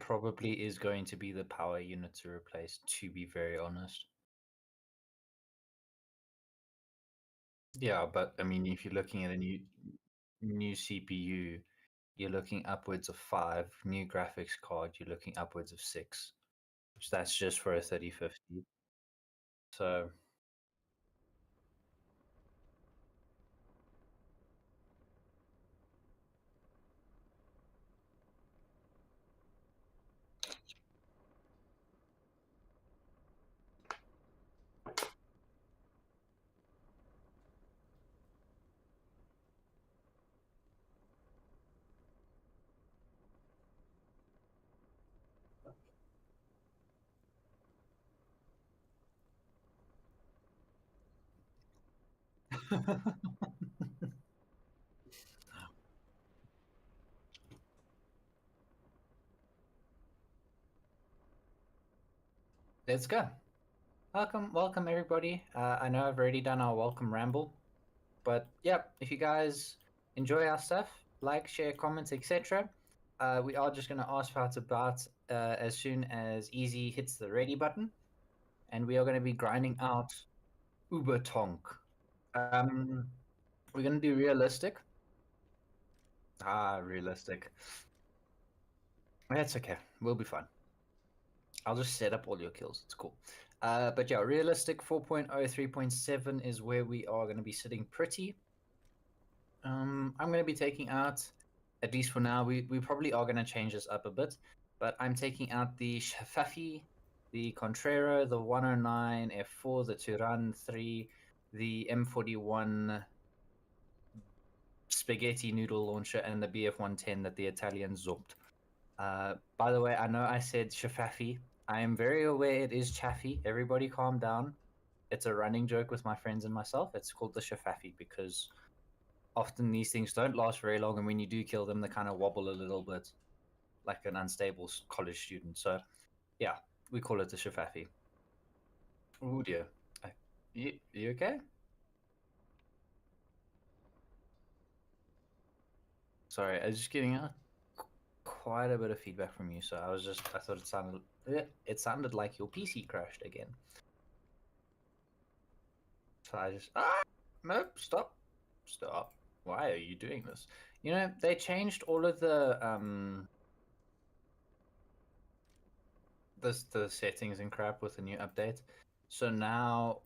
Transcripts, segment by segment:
probably is going to be the power unit to replace, to be very honest. Yeah, but I mean, if you're looking at a new CPU, you're looking upwards of 5. New graphics card, you're looking upwards of 6. So that's just for a 3050. So let's go. Welcome everybody. I know I've already done our welcome ramble, but yeah, if you guys enjoy our stuff, like, share, comments, etc. We are just going to ask for it's about as soon as Easy hits the ready button, and we are going to be grinding out Uber Tonk. We're going to do realistic. Realistic. That's okay. We'll be fine. I'll just set up all your kills. It's cool. But yeah, realistic 4.0, 3.7 is where we are going to be sitting pretty. I'm going to be taking out, at least for now, we probably are going to change this up a bit, but I'm taking out the Shafafi, the Contraro, the 109 F4, the Turan 3, the M41 spaghetti noodle launcher, and the BF110 that the Italians zopped. By the way, I know I said Shafafi. I am very aware it is Chaffee. Everybody calm down. It's a running joke with my friends and myself. It's called the Shafafi because often these things don't last very long, and when you do kill them, they kind of wobble a little bit like an unstable college student. So, yeah, we call it the Shafafi. Oh dear. You okay? Sorry, I was just getting quite a bit of feedback from you, so I thought it sounded like your PC crashed again. So I just no, stop. Why are you doing this? You know, they changed all of the the settings and crap with the new update. So now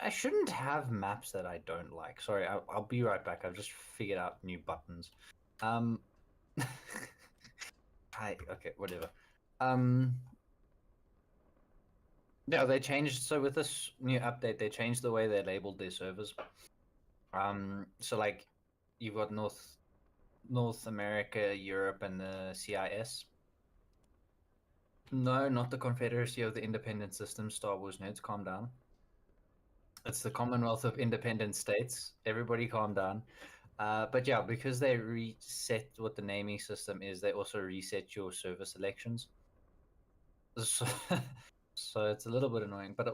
I shouldn't have maps that I don't like. Sorry, I'll be right back. I've just figured out new buttons. Okay, whatever. Yeah, they changed. So with this new update, they changed the way they labeled their servers. So like, you've got North America, Europe, and the CIS. No, not the Confederacy of the Independent Systems. Star Wars nerds, calm down. It's the Commonwealth of Independent States. Everybody, calm down. But yeah, because they reset what the naming system is, they also reset your server selections. So, so it's a little bit annoying. But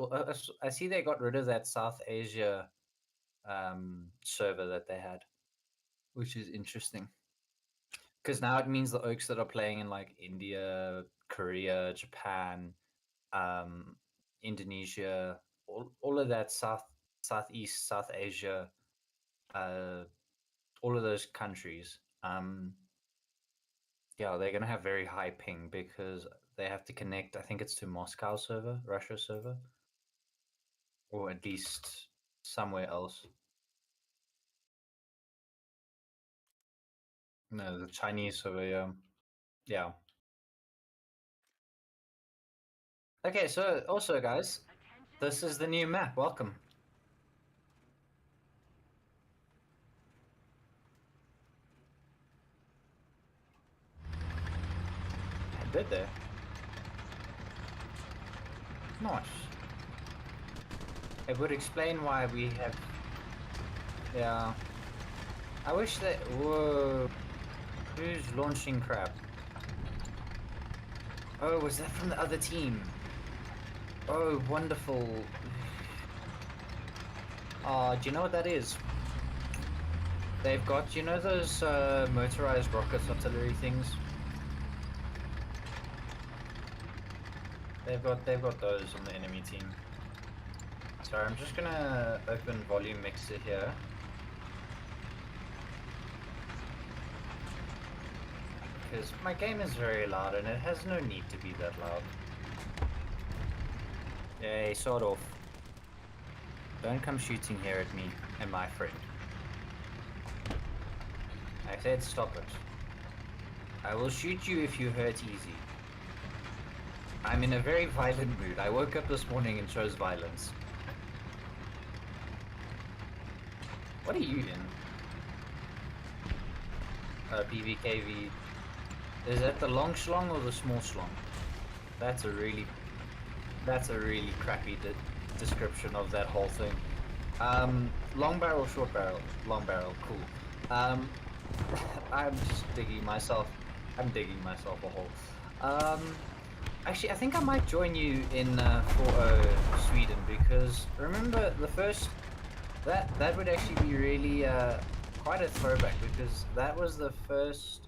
I see they got rid of that South Asia server that they had, which is interesting. Because now it means the Oaks that are playing in like India, Korea, Japan, Indonesia, all of that Southeast, South Asia, all of those countries, yeah, they're gonna have very high ping because they have to connect. I think it's to Moscow server, Russia server, or at least somewhere else. No, the Chinese server. Yeah. Okay, so also, guys, this is the new map. Welcome. I did there. Nice. It would explain why we have. Yeah. I wish that. Whoa. Who's launching crap? Oh, was that from the other team? Oh, wonderful. Do you know what that is? They've got, you know, those motorized rocket artillery things. They've got those on the enemy team. Sorry, I'm just gonna open volume mixer here. Because my game is very loud and it has no need to be that loud. Yay, sort of. Don't come shooting here at me and my friend. I said stop it. I will shoot you if you hurt easy. I'm in a very violent mood. I woke up this morning and chose violence. What are you in? PVKV. Is that the long schlong or the small schlong? That's a really crappy description of that whole thing. Long barrel, short barrel, long barrel, cool. I'm just digging myself. I'm digging myself a hole. Actually, I think I might join you in 4-0 Sweden because remember the first. That would actually be really quite a throwback because that was the first.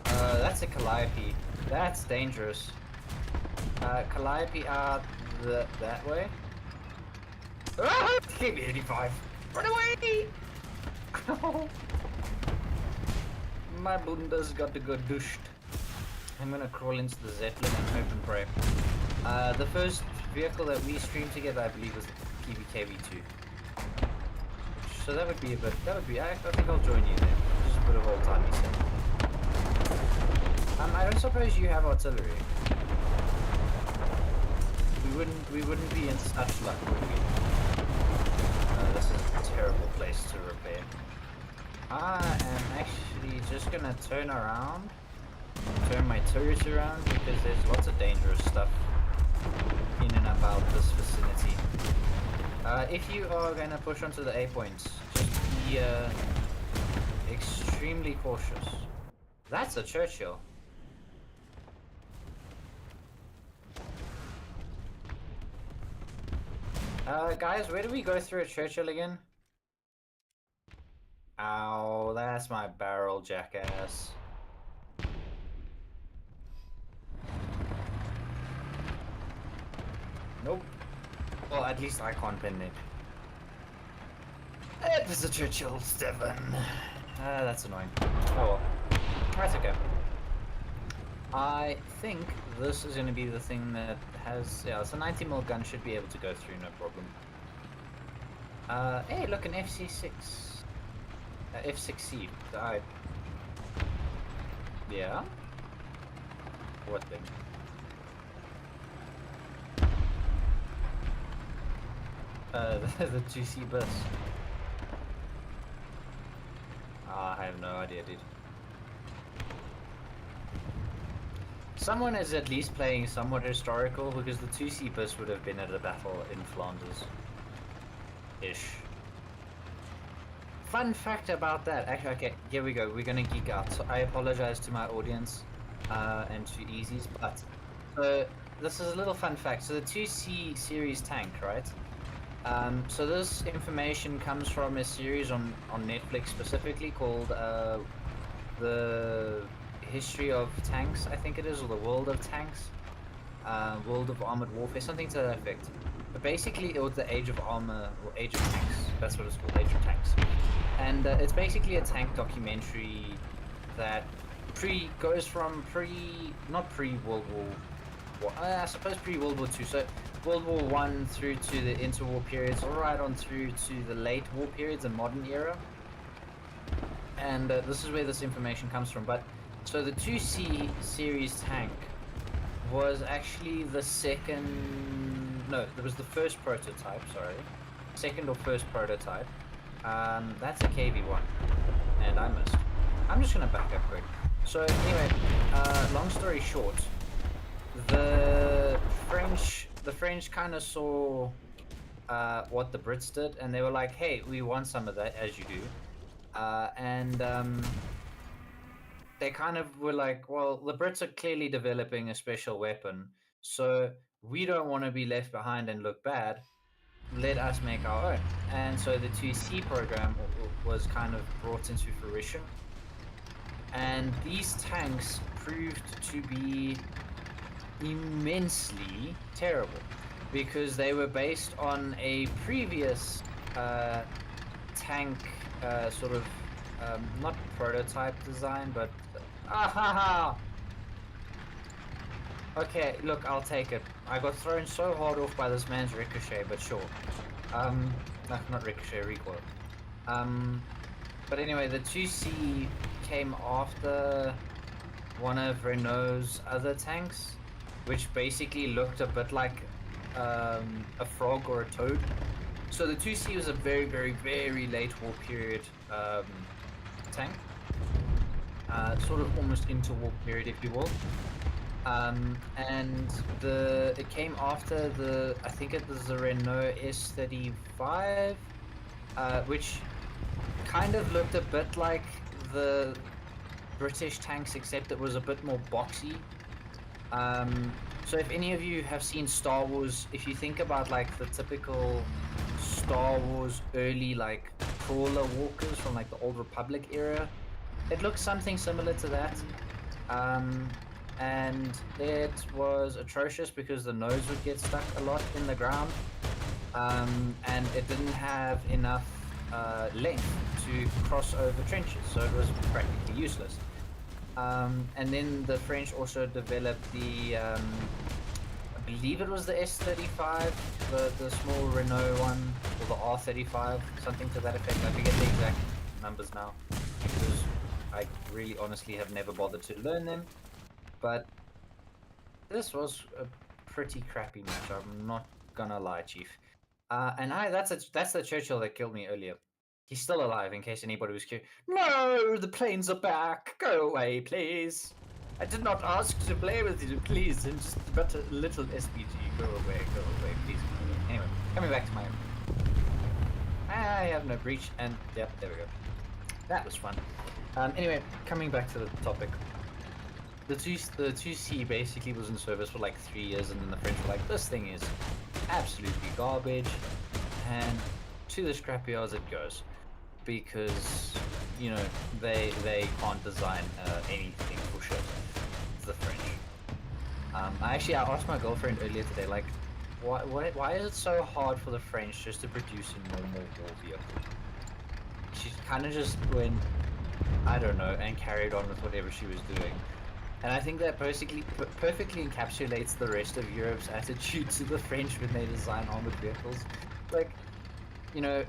That's a Calliope. That's dangerous. Calliope are that way. Ah! Give me 85. Run away! My bunda's got to go dushed. I'm gonna crawl into the Zeppelin and hope and pray. The first vehicle that we streamed together, I believe, was the PVKV2. So that would be a bit. That would be. I think I'll join you there. Just a bit of old timey stuff. I don't suppose you have artillery. We wouldn't be in such luck, would we? This is a terrible place to repair. I am actually just gonna turn around, turn my turret around because there's lots of dangerous stuff in and about this vicinity. If you are gonna push onto the A points, just be extremely cautious. That's a Churchill. Guys, where do we go through a Churchill again? Ow, that's my barrel, jackass. Nope. Well, at least I can't pin it. It was a Churchill, Stefan. That's annoying. Oh well. That's okay. I think this is going to be the thing that has... Yeah, it's a 90mm gun, should be able to go through, no problem. Hey, look, an FC6. F6C. Yeah? What thing? The 2C bus. I have no idea, dude. Someone is at least playing somewhat historical because the 2C bus would have been at a battle in Flanders. Ish. Fun fact about that. Actually, okay, here we go. We're gonna geek out. So I apologize to my audience and to Easies, but this is a little fun fact. So the 2C series tank, right? So this information comes from a series on Netflix specifically called the History of Tanks, I think it is, or the World of Tanks, World of Armored Warfare, something to that effect. But basically, it was the Age of Armor, or Age of Tanks. That's what it's called, Age of Tanks. And it's basically a tank documentary that goes from not pre-World War, I suppose pre-World War II. So World War One through to the interwar periods, all right on through to the late war periods and modern era. And this is where this information comes from. But so the 2C series tank was actually the second. No, it was the first prototype. Sorry, second or first prototype. That's a KV1, and I missed. I'm just gonna back up quick. So anyway, long story short, the French kind of saw what the Brits did, and they were like, "Hey, we want some of that, as you do," they kind of were like, "Well, the Brits are clearly developing a special weapon, so we don't want to be left behind and look bad. let us make our own. And so the 2C program was kind of brought into fruition. And these tanks proved to be immensely terrible because they were based on a previous tank sort of not prototype design, but okay, look, I'll take it. I got thrown so hard off by this man's ricochet, but sure. No, not ricochet, recoil. But anyway, the 2C came after one of Renault's other tanks, which basically looked a bit like a frog or a toad. So the 2C was a very, very, very late war period tank. Sort of almost interwar period, if you will. And it came after I think it was the Renault S35, which kind of looked a bit like the British tanks, except it was a bit more boxy. So if any of you have seen Star Wars, if you think about like the typical Star Wars early like crawler walkers from like the Old Republic era, it looks something similar to that. And it was atrocious because the nose would get stuck a lot in the ground, and it didn't have enough length to cross over trenches, so it was practically useless. And then the French also developed the, I believe it was the S35, the small Renault one, or the R35, something to that effect. I forget the exact numbers now, because I really honestly have never bothered to learn them. But this was a pretty crappy match, I'm not gonna lie, Chief. And that's the Churchill that killed me earlier. He's still alive, in case anybody was curious. No, the planes are back. Go away, please. I did not ask to play with you, please. I'm just but a little SPG. Go away, please. Anyway, coming back to my... I have no breach, and yep, there we go. That was fun. Anyway, coming back to the topic. The 2C basically was in service for like 3 years, and then the French were like, this thing is absolutely garbage, and to the scrapyards it goes, because, you know, they can't design anything for shit, the French. I asked my girlfriend earlier today, like, why is it so hard for the French just to produce a normal war vehicle? She kind of just went, I don't know, and carried on with whatever she was doing. And I think that perfectly encapsulates the rest of Europe's attitude to the French when they design armored vehicles. Like, you know,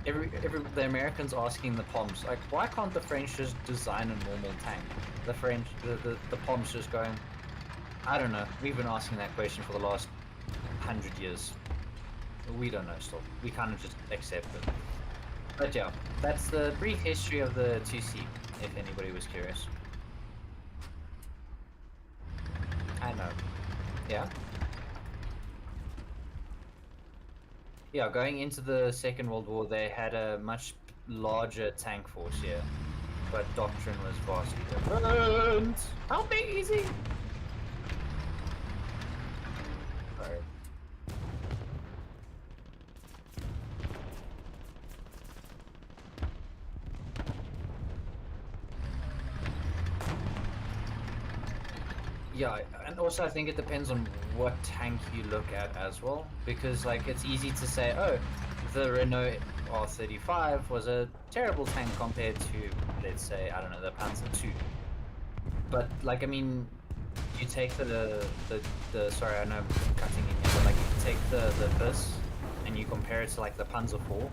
the Americans asking the POMs, like, why can't the French just design a normal tank? The French, the POMs just going, I don't know. We've been asking that question for the last 100 years. We don't know still. We kind of just accept it. But yeah, that's the brief history of the 2C, if anybody was curious. I know. Yeah? Yeah, going into the Second World War, they had a much larger tank force here, but doctrine was vastly different. Help me, easy! Sorry. Yeah, and also I think it depends on what tank you look at as well, because like it's easy to say, oh, the Renault R35 was a terrible tank compared to, let's say, I don't know, the Panzer II. But like, I mean, you take the sorry, I know I'm cutting in here, but like you take the this and you compare it to like the Panzer IV.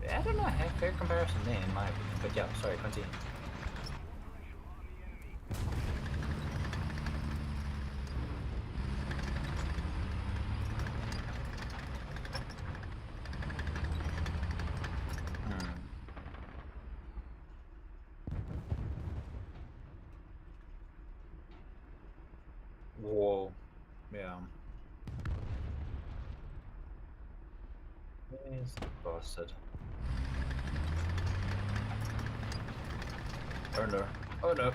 I don't know, fair comparison there in my opinion. But yeah, sorry, continue. Whoa. Yeah. Where's the bastard? Oh no. Oh no.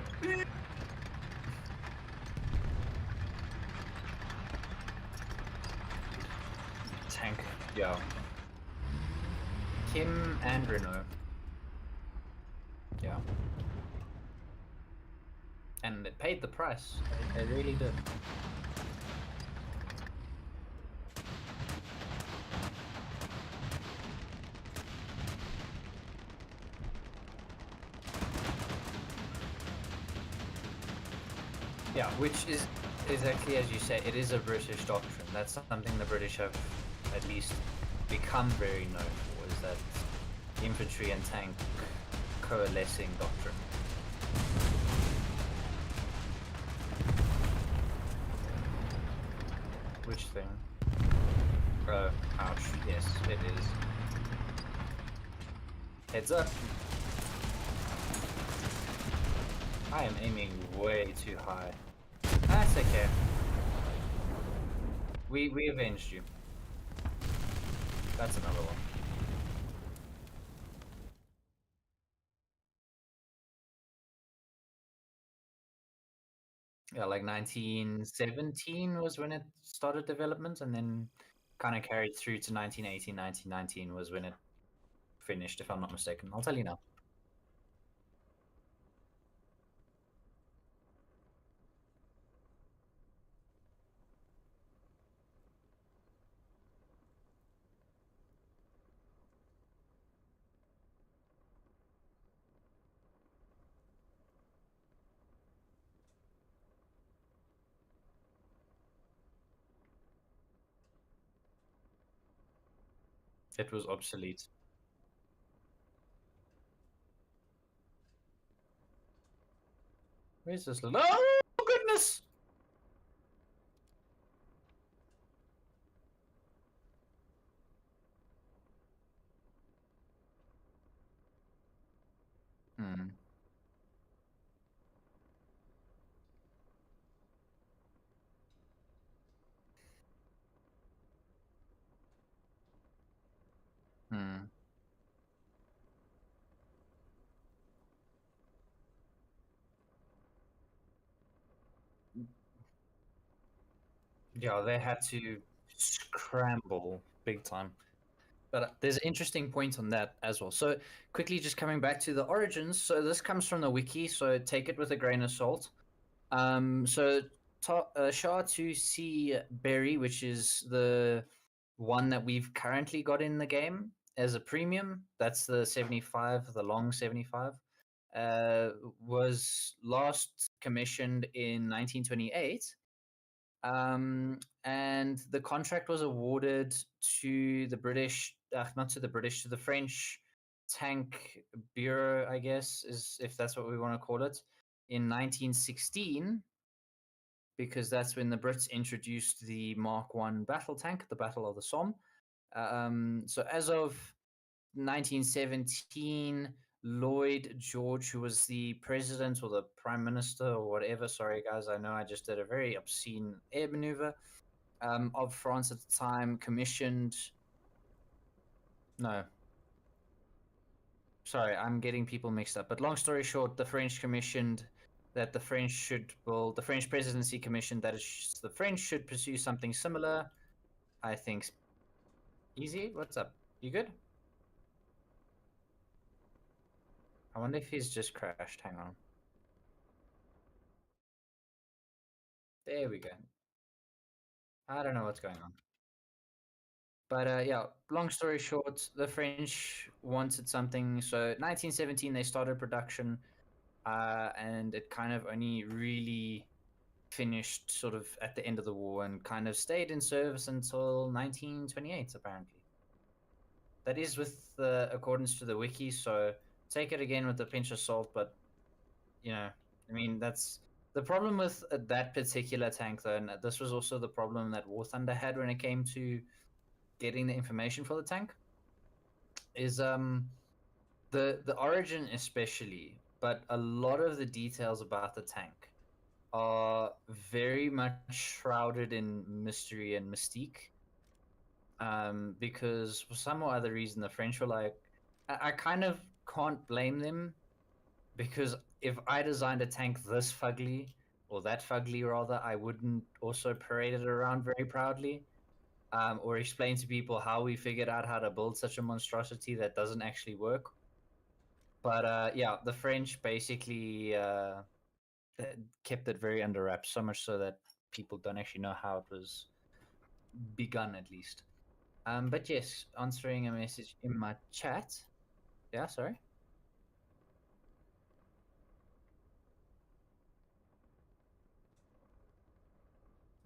Tank. Yeah. Kim and Renault. Yeah. And it paid the price. They really did. Yeah, which is exactly as you say, it is a British doctrine. That's something the British have at least become very known for, is that infantry and tank coalescing doctrine. Which thing? Oh, ouch. Yes, it is. Heads up. I am aiming way too high. That's okay. We avenged you. That's another one. Yeah, like 1917 was when it started development, and then kind of carried through to 1918, 1919 was when it finished, if I'm not mistaken. I'll tell you now. It was obsolete. Where's this little? Oh goodness! Hmm. Hmm. Yeah, they had to scramble big time. But there's an interesting point on that as well. So quickly, just coming back to the origins. So this comes from the wiki, so take it with a grain of salt. So SHA-2C Berry, which is the one that we've currently got in the game as a premium, that's the 75, the long 75, uh, was last commissioned in 1928. And the contract was awarded to the British, not to the British, to the French Tank Bureau, I guess, is if that's what we want to call it, in 1916, because that's when the Brits introduced the Mark One battle tank, the Battle of the Somme. So as of 1917, Lloyd George, who was the president or the prime minister or whatever, sorry guys, I know I just did a very obscene air maneuver, of France at the time, commissioned. No, sorry, I'm getting people mixed up. But long story short, the French commissioned that the French should, well, the French presidency commissioned that the French should pursue something similar. I think. Easy, what's up? You good? I wonder if he's just crashed. Hang on. There we go. I don't know what's going on. But yeah, long story short, the French wanted something. So 1917, they started production, and it kind of only really finished sort of at the end of the war and kind of stayed in service until 1928, apparently. That is with the accordance to the wiki, so take it again with a pinch of salt. But you know, I mean, that's the problem with that particular tank, though, and this was also the problem that War Thunder had when it came to getting the information for the tank. Is the origin especially, but a lot of the details about the tank are very much shrouded in mystery and mystique. Because for some or other reason, the French were like, I kind of can't blame them, because if I designed a tank this fugly, or that fugly rather, I wouldn't also parade it around very proudly. or explain to people how we figured out how to build such a monstrosity that doesn't actually work. But yeah, the French basically kept it very under wraps, so much so that people don't actually know how it was begun, at least. But yes, answering a message in my chat. Yeah, sorry.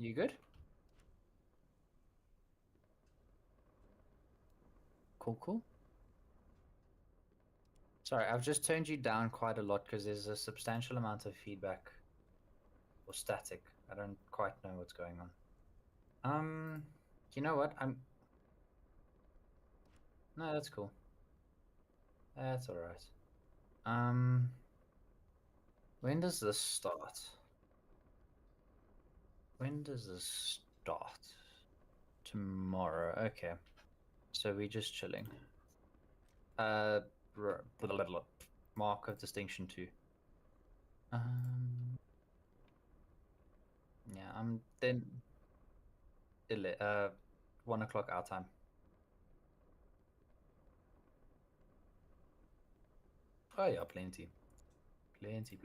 You good? Cool, cool. Sorry, I've just turned you down quite a lot because there's a substantial amount of feedback or static. I don't quite know what's going on. You know what? No, that's cool. That's all right. When does this start? When does this start? Tomorrow. Okay. So we're just chilling. Blah, blah, blah. Mark of distinction 2. Yeah, I'm then 1 o'clock our time. Oh yeah, plenty. Plenty.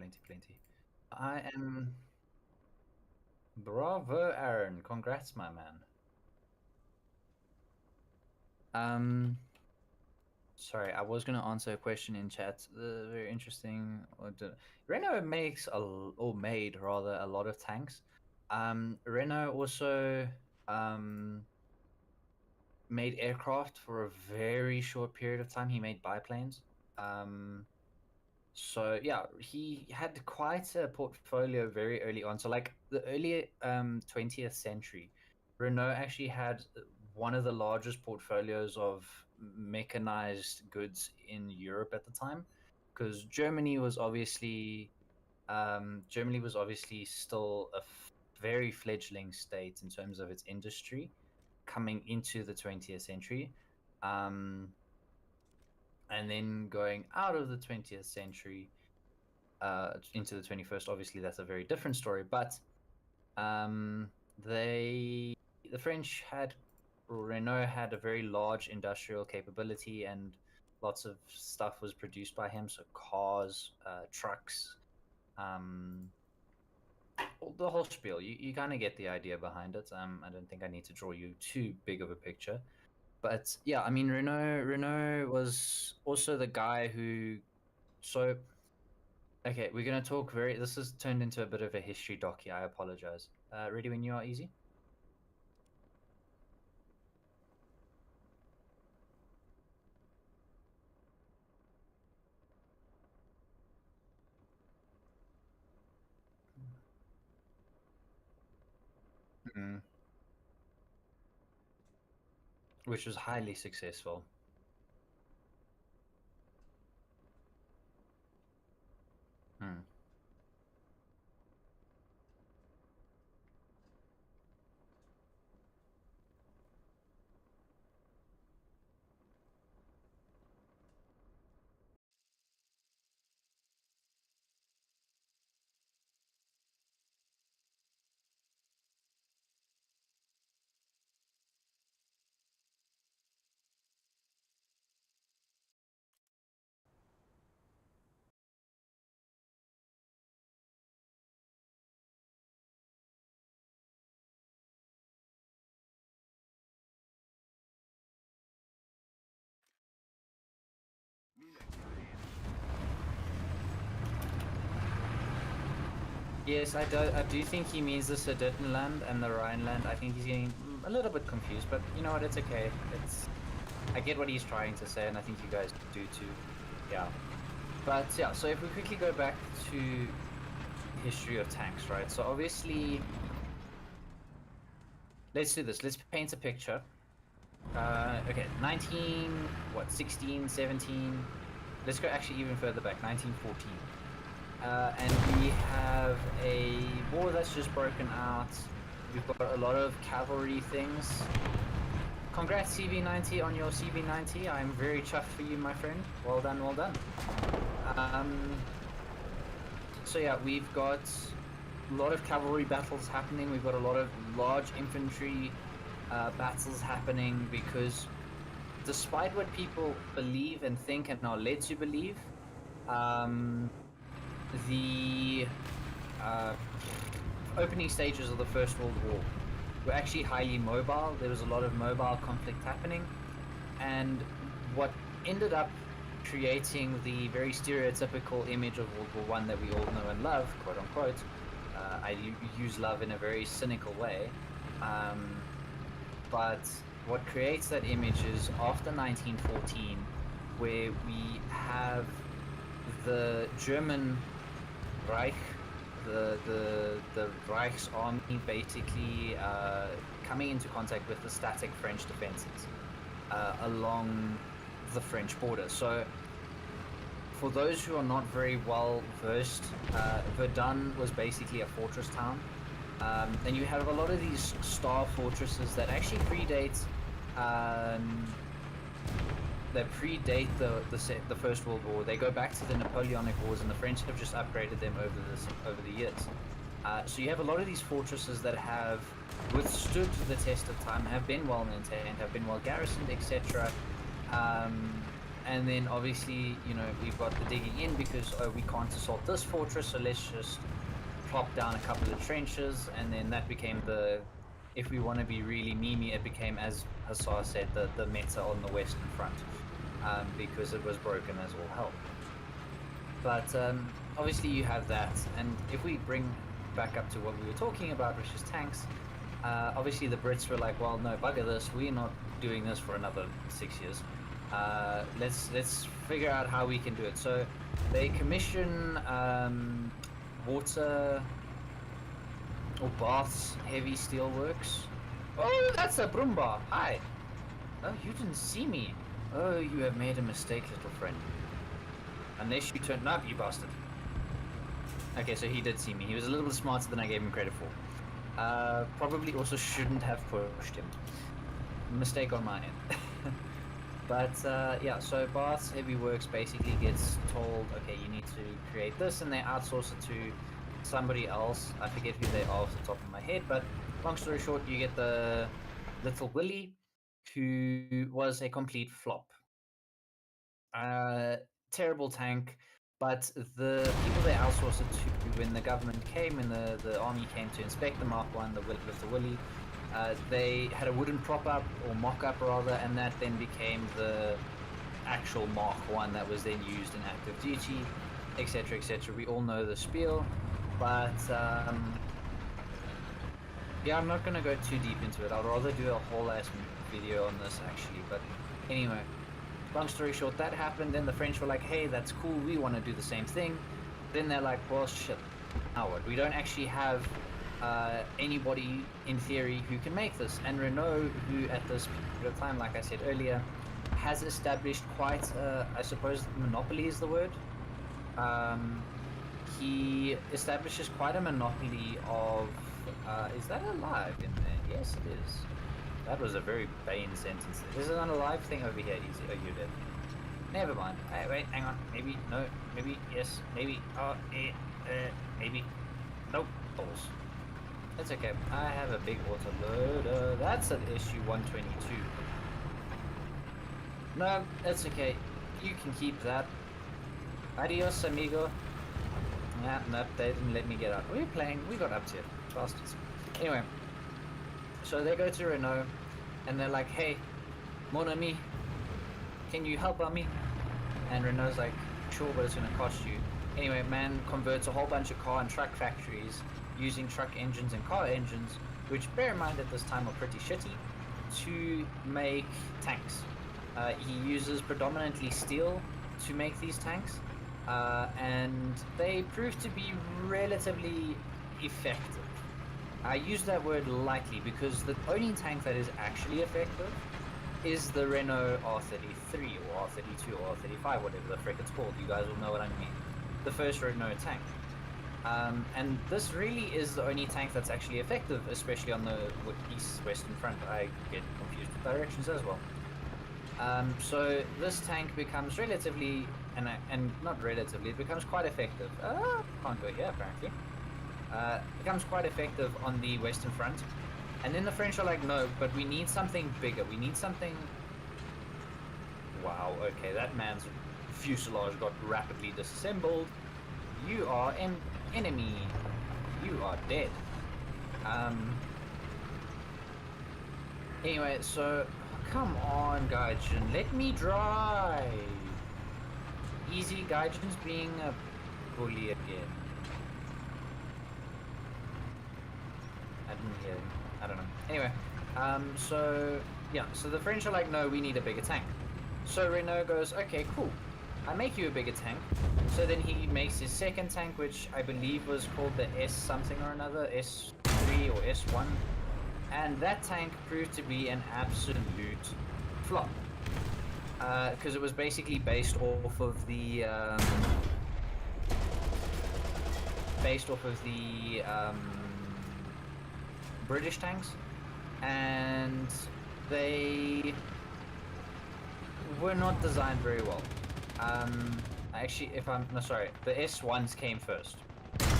I am bravo, Aaron. Congrats, my man. Sorry, I was gonna answer a question in chat. Very interesting. Renault makes or made rather a lot of tanks. Renault also made aircraft for a very short period of time. He made biplanes. So yeah, he had quite a portfolio very early on. So like the early 20th century, Renault actually had one of the largest portfolios of mechanized goods in Europe at the time, because Germany was obviously still a very fledgling state in terms of its industry coming into the 20th century. And then going out of the 20th century into the 21st, obviously that's a very different story. But the French had Renault had a very large industrial capability, and lots of stuff was produced by him. So cars, trucks, the whole spiel. You kind of get the idea behind it. I don't think I need to draw you too big of a picture. But yeah, I mean, Renault was also the guy who. So, okay, we're gonna talk very. This has turned into a bit of a history docu. I apologize. Ready when you are, easy. Mm. Which was highly successful. Mm. Yes, I do think he means the Sudetenland and the Rhineland. I think he's getting a little bit confused, but you know what? It's okay. I get what he's trying to say, and I think you guys do too. Yeah. But yeah, so if we quickly go back to history of tanks, right? So obviously, let's do this. Let's paint a picture. Okay, 16, 17. Let's go actually even further back, 1914. And we have a war that's just broken out. We've got a lot of cavalry things. Congrats CB90 on your CB90. I'm very chuffed for you, my friend. Well done, well done. So yeah, we've got a lot of cavalry battles happening. We've got a lot of large infantry battles happening, because despite what people believe and think and are led to believe, um, the uh, opening stages of the First World War were actually highly mobile. There was a lot of mobile conflict happening, and what ended up creating the very stereotypical image of World War One that we all know and love, quote unquote. I use love in a very cynical way, but what creates that image is after 1914, where we have the German Reich, the Reich's army basically coming into contact with the static French defenses along the French border. So for those who are not very well versed, Verdun was basically a fortress town. And you have a lot of these star fortresses that actually predate the First World War. They go back to the Napoleonic Wars, and the French have just upgraded them over the years. So you have a lot of these fortresses that have withstood the test of time, have been well maintained, have been well garrisoned, etc. And then obviously, you know, we've got the digging in because we can't assault this fortress, so let's just plop down a couple of trenches, and then that became if we want to be really memey, it became, as Hussar said, the meta on the Western Front, because it was broken as all hell. But obviously you have that, and if we bring back up to what we were talking about, which is tanks, obviously the Brits were like, well, no, bugger this, we're not doing this for another 6 years. Let's figure out how we can do it. So they commission water or Bath's heavy steel works. Oh, that's a Brumba. Hi. Oh, you didn't see me. Oh, you have made a mistake, little friend. Unless you turned up, you bastard. Okay, so he did see me. He was a little bit smarter than I gave him credit for. Probably also shouldn't have pushed him. Mistake on my end. But yeah, so Bath's Heavy Works basically gets told, okay, you need to create this, and they outsource it to somebody else. I forget who they are off the top of my head, but long story short, you get the Little Willie, who was a complete flop. Terrible tank, but the people they outsourced it to, when the government came and the army came to inspect the Mark 1, the Little Willie, they had a wooden prop up, or mock up rather, and that then became the actual Mark 1 that was then used in active duty, etc, etc. We all know the spiel, but yeah, I'm not going to go too deep into it. I'd rather do a whole ass video on this actually, but anyway, long story short, that happened. Then the French were like, hey, that's cool, we want to do the same thing. Then they're like, well, shit, now what? We don't actually have anybody in theory who can make this, and Renault, who at this period of time, like I said earlier, has established quite I suppose monopoly is the word. He establishes quite a monopoly of is that alive in there? Yes, it is. That was a very Bane sentence. Is it an alive thing over here? Easy. Oh, you did. Never mind. Hey, wait, hang on. Maybe, no, maybe, yes, maybe, maybe. Nope, balls. It's okay. I have a big autoloader. That's an issue 122. No, it's okay. You can keep that. Adios, amigo. Yeah, nope, they didn't let me get out. What are you playing? We got up to it. Bastards. Anyway, so they go to Renault, and they're like, hey, mon ami, can you help me? And Renault's like, sure, but it's going to cost you. Anyway, man converts a whole bunch of car and truck factories using truck engines and car engines, which, bear in mind at this time, are pretty shitty, to make tanks. He uses predominantly steel to make these tanks, and they prove to be relatively effective. I use that word lightly because the only tank that is actually effective is the Renault R33 or R32 or R35, whatever the frick it's called. You guys will know what I mean. The first Renault tank. And this really is the only tank that's actually effective, especially on the east-western front. I get confused with directions as well. So this tank becomes relatively, and not relatively, it becomes quite effective. Can't go here apparently. Becomes quite effective on the western front, And then the French are like, no, but we need something bigger. We need something... Wow, okay, that man's fuselage got rapidly disassembled. You are an enemy. You are dead. Anyway, so... Come on, Gaijin. Let me drive. Easy, Gaijin's being a bully again. I didn't hear him. I don't know. Anyway, so yeah, so the French are like, no, we need a bigger tank. So Renault goes, okay, cool. I make you a bigger tank. So then he makes his second tank, which I believe was called the S something or another, S3 or S1. And that tank proved to be an absolute flop. Because it was basically based off of the British tanks, and they were not designed very well. Actually, the S1s came first,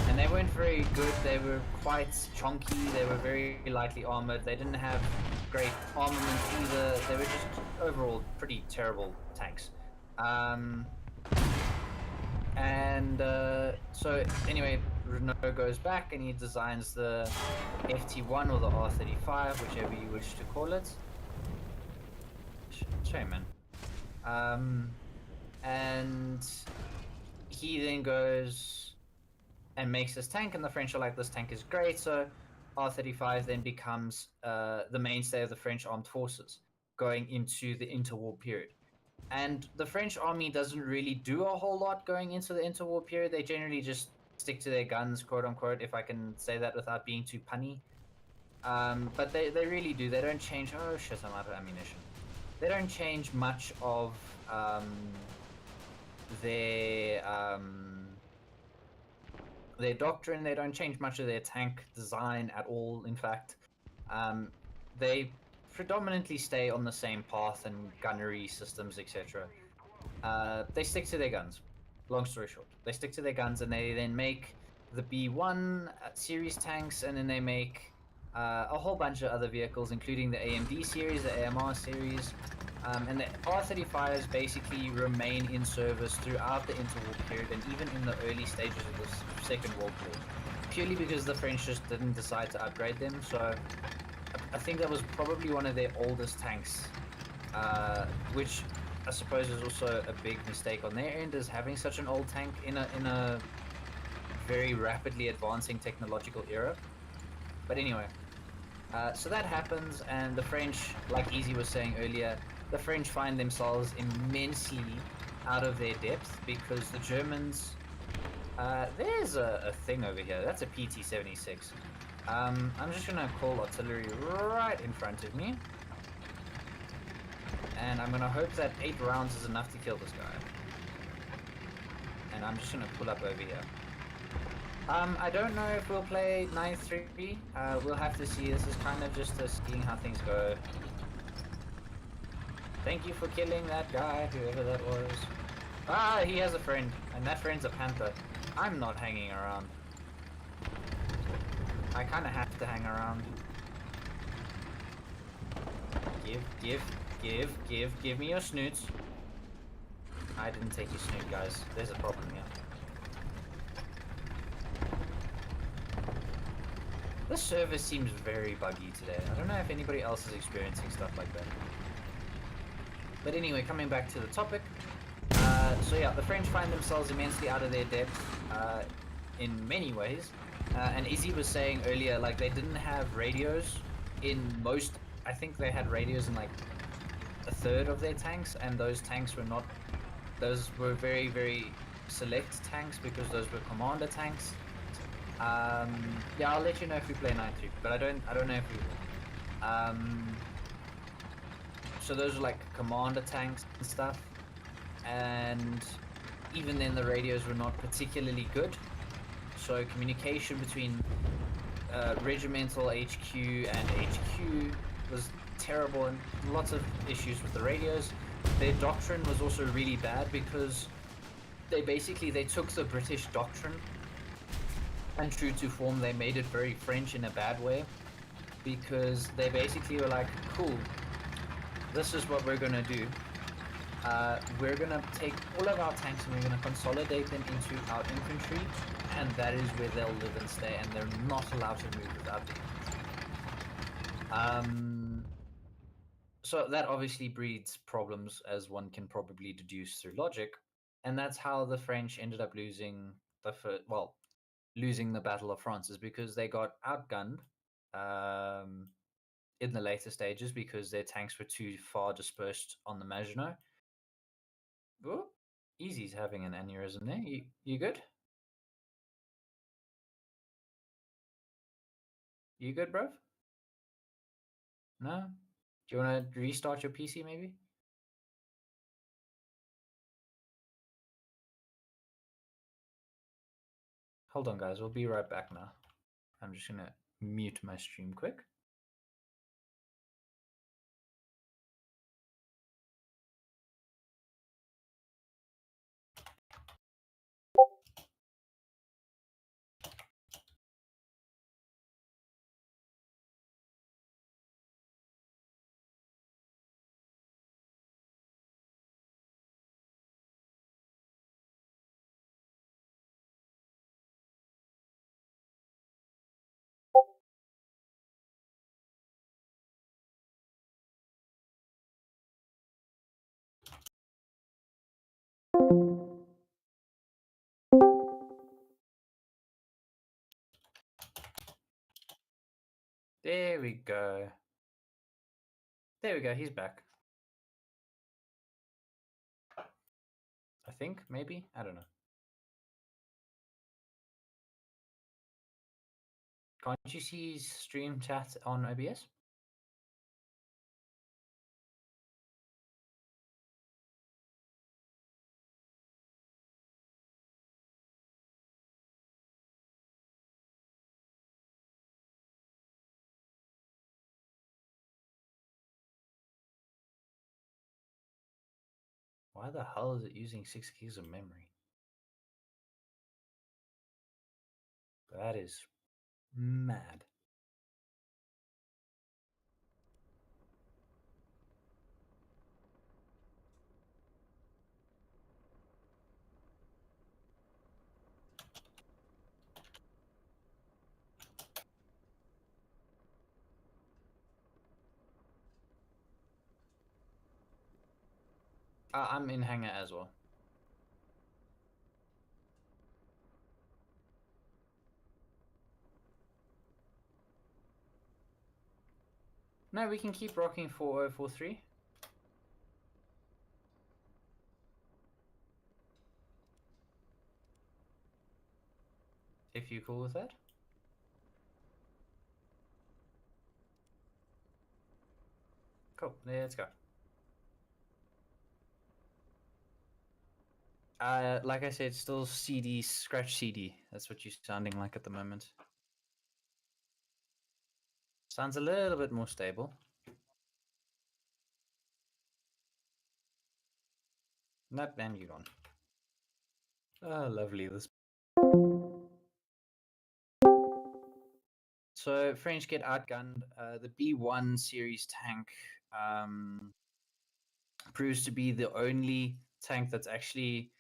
and they weren't very good. They were quite chunky. They were very lightly armored. They didn't have great armament either. They were just overall pretty terrible tanks. So anyway, Renault goes back and he designs the FT1 or the R35, whichever you wish to call it. Shame, man. And he then goes and makes this tank, and the French are like, this tank is great. So R35 then becomes the mainstay of the French armed forces going into the interwar period. And the French army doesn't really do a whole lot going into the interwar period. They generally just stick to their guns, quote unquote, if I can say that without being too punny. But they really do. They don't change... Oh shit, I'm out of ammunition. They don't change much of their doctrine. They don't change much of their tank design at all, in fact. They predominantly stay on the same path and gunnery systems, etc. They stick to their guns. Long story short, they stick to their guns, and they then make the B1 series tanks, and then they make a whole bunch of other vehicles, including the AMD series, the AMR series, and the R35s basically remain in service throughout the interwar period and even in the early stages of the Second World War, purely because the French just didn't decide to upgrade them. So I think that was probably one of their oldest tanks, which I suppose is also a big mistake on their end, is having such an old tank in a very rapidly advancing technological era. But anyway, so that happens, and the French, like Easy was saying earlier, the French find themselves immensely out of their depth because the Germans... there's a thing over here. That's a PT-76. I'm just gonna call artillery right in front of me, and I'm gonna hope that 8 rounds is enough to kill this guy. And I'm just gonna pull up over here. I don't know if we'll play 9-3. We'll have to see. This is kind of just seeing how things go. Thank you for killing that guy, whoever that was. Ah, he has a friend, and that friend's a Panther. I'm not hanging around. I kind of have to hang around. Give me your snoots. I didn't take your snoot, guys. There's a problem here. This server seems very buggy today. I don't know if anybody else is experiencing stuff like that. But anyway, coming back to the topic. So yeah, the French find themselves immensely out of their depth in many ways. And Izzy was saying earlier, like, they didn't have radios in most... I think they had radios in like a third of their tanks, and those tanks were not... Those were very, very select tanks because those were commander tanks. Yeah, I'll let you know if we play 9-3, but I don't know if we will. So those are like commander tanks and stuff, and even then the radios were not particularly good. So communication between regimental HQ and HQ was terrible, and lots of issues with the radios. Their doctrine was also really bad because they took the British doctrine, and true to form, they made it very French in a bad way. because they basically were like, cool, this is what we're going to do. We're going to take all of our tanks and we're going to consolidate them into our infantry, and that is where they'll live and stay, and they're not allowed to move without the infantry. So that obviously breeds problems, as one can probably deduce through logic, and that's how the French ended up losing losing the Battle of France, is because they got outgunned in the later stages because their tanks were too far dispersed on the Maginot. Oh, Easy's having an aneurysm there. You good? You good, bro? No? Do you want to restart your PC maybe? Hold on, guys. We'll be right back now. I'm just going to mute my stream quick. There we go. There we go. He's back. I think, maybe? I don't know. Can't you see stream chat on OBS? Why the hell is it using 6 gigs of memory? That is mad. I'm in Hangar as well. No, we can keep rocking 4043. If you're cool with that. Cool, let's go. Like I said, still CD, scratch CD. That's what you're sounding like at the moment. Sounds a little bit more stable. Nope, and you're gone. Oh, lovely. This. So French get outgunned. The B1 series tank proves to be the only tank that's actually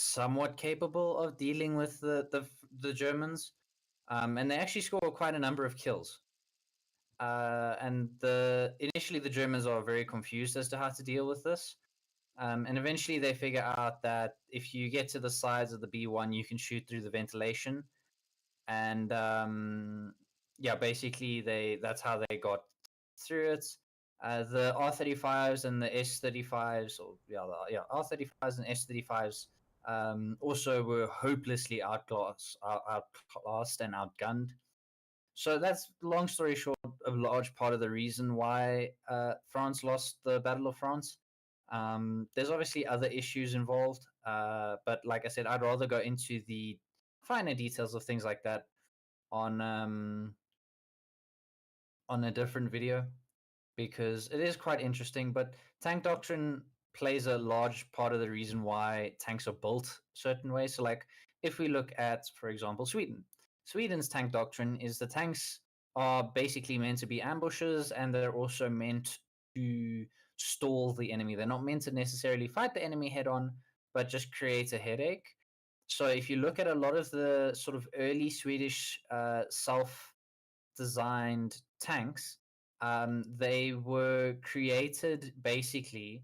somewhat capable of dealing with the Germans, and they actually score quite a number of kills. And initially the Germans are very confused as to how to deal with this. And eventually they figure out that if you get to the sides of the B1, you can shoot through the ventilation. And yeah, basically that's how they got through it. The R35s and the S35s, or R35s and S35s, also were hopelessly outclassed and outgunned. So that's, long story short, a large part of the reason why France lost the Battle of France. There's obviously other issues involved, but like I said, I'd rather go into the finer details of things like that on a different video, because it is quite interesting. But tank doctrine plays a large part of the reason why tanks are built certain ways. So, like, if we look at, for example, Sweden's tank doctrine is the tanks are basically meant to be ambushes, and they're also meant to stall the enemy. They're not meant to necessarily fight the enemy head on, but just create a headache. So if you look at a lot of the sort of early Swedish self-designed tanks, they were created basically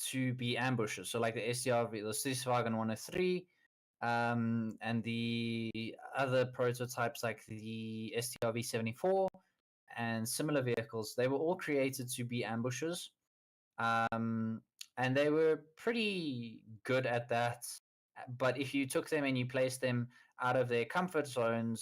to be ambushes. So like the SDRV, the Stridsvagn 103, and the other prototypes like the STRV 74 and similar vehicles, they were all created to be ambushes. And they were pretty good at that. But if you took them and you placed them out of their comfort zones,